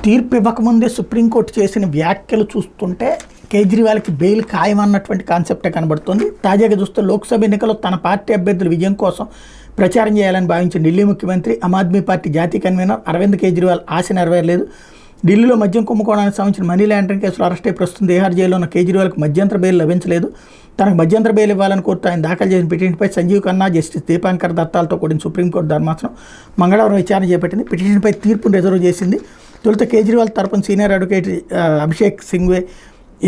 తీర్పు ఇవ్వకముందే సుప్రీంకోర్టు చేసిన వ్యాఖ్యలు చూస్తుంటే కేజ్రీవాల్కి బెయిల్ ఖాయమన్నటువంటి కాన్సెప్టే కనబడుతుంది. తాజాగా చూస్తే లోక్సభ ఎన్నికల్లో తన పార్టీ అభ్యర్థుల విజయం కోసం ప్రచారం చేయాలని భావించిన ఢిల్లీ ముఖ్యమంత్రి ఆమ్ ఆద్మీ పార్టీ జాతీయ కన్వీనర్ అరవింద్ కేజ్రీవాల్ ఆశ నెరవేరలేదు. ఢిల్లీలో మద్యం కుంభకోణానికి సంబంధించిన మనీ లాండరింగ్ కేసులో అరెస్ట్ అయి ప్రస్తుతం తిహార్ జైల్లో ఉన్న కేజ్రీవాల్కి మధ్యంతర బెయిల్ లభించలేదు. తనకు మధ్యంతర బెయిల్ ఇవ్వాలని కోరుతూ ఆయన దాఖలు చేసిన పిటిషన్పై సంజీవ్ ఖన్నా, జస్టిస్ దీపాంకర్ దత్తాలతో కూడిన సుప్రీంకోర్టు ధర్మాసనం మంగళవారం విచారణ చేపట్టింది. పిటిషన్పై తీర్పును రిజర్వ్ చేసింది. తొలుత కేజ్రీవాల్ తరపున senior advocate Abhishek Singhvi,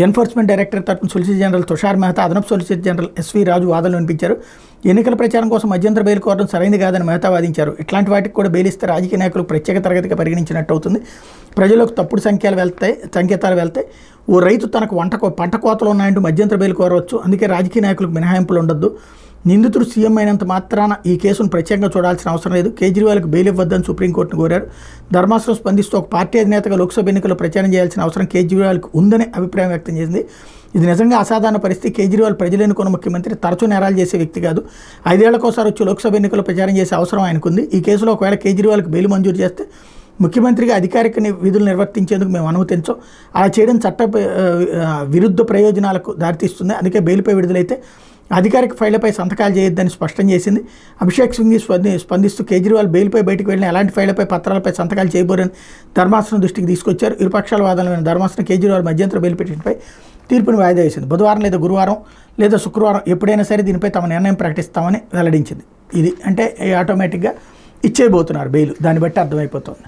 enforcement director తరపున సొలిసిటర్ జనరల్ తుషార్ మెహతా, అదనపు సొలిసిటర్ జనరల్ ఎస్వి రాజు వాదనలు వినిపించారు. ఎన్నికల ప్రచారం కోసం మధ్యంతర బెయిల్ కోరడం సరైనది కాదని మెహతా వాదించారు. ఇట్లాంటి వాటికి కూడా బెయిల్ ఇస్తే రాజకీయ నాయకులు ప్రత్యేక తరగతిగా పరిగణించినట్టు అవుతుంది. ప్రజలకు తప్పుడు సంకేతాలు వెళ్తాయి. ఓ రైతు తనకు పంట కోతలు ఉన్నాయంటూ మధ్యంతర బెయిల్ కోరవచ్చు. అందుకే రాజకీయ నాయకులకు మినహాయింపులు ఉండొద్దు. నిందితుడు సీఎం అయినంత మాత్రాన ఈ కేసును ప్రత్యేకంగా చూడాల్సిన అవసరం లేదు. కేజ్రీవాల్కి బెయిల్ ఇవ్వద్దని సుప్రీంకోర్టును కోరారు. ధర్మాసనం స్పందిస్తూ ఒక పార్టీ అధినేతగా లోక్సభ ఎన్నికల్లో ప్రచారం చేయాల్సిన అవసరం కేజ్రీవాల్కి ఉందని అభిప్రాయం వ్యక్తం చేసింది. ఇది నిజంగా అసాధారణ పరిస్థితి. కేజ్రీవాల్ ప్రజలు ఎన్నుకున్న ముఖ్యమంత్రి, తరచూ నేరాలు చేసే వ్యక్తి కాదు. 5 ఏళ్లకోసారి వచ్చి లోక్సభ ఎన్నికల్లో ప్రచారం చేసే అవసరం ఆయనకుంది. ఈ కేసులో ఒకవేళ కేజ్రీవాల్కి బెయిల్ మంజూరు చేస్తే ముఖ్యమంత్రిగా అధికారిక విధులు నిర్వర్తించేందుకు మేము అనుమతించం. అలా చేయడం చట్ట విరుద్ధ ప్రయోజనాలకు దారితీస్తుంది. అందుకే బెయిల్పై విడుదలైతే అధికారిక ఫైళ్లపై సంతకాలు చేయొద్దని స్పష్టం చేసింది. అభిషేక్ సింఘ్వి స్పందిస్తూ కేజ్రీవాల్ బెయిల్పై బయటకు వెళ్ళిన ఎలాంటి ఫైళ్లపై పత్రాలపై సంతకాలు చేయబోరని ధర్మాసనం దృష్టికి తీసుకొచ్చారు. ఇరుపక్షాల వాదనలైన ధర్మాసనం కేజ్రీవాల్ మధ్యంతర బెయిల్ పిటిషన్పై తీర్పును వాయిదా వేసింది. బుధవారం లేదా గురువారం లేదా శుక్రవారం ఎప్పుడైనా సరే దీనిపై తమ నిర్ణయం ప్రకటిస్తామని వెల్లడించింది. ఇది అంటే ఆటోమేటిక్గా ఇచ్చేయబోతున్నారు బెయిల్. దాన్ని బట్టి అర్థమైపోతుంది.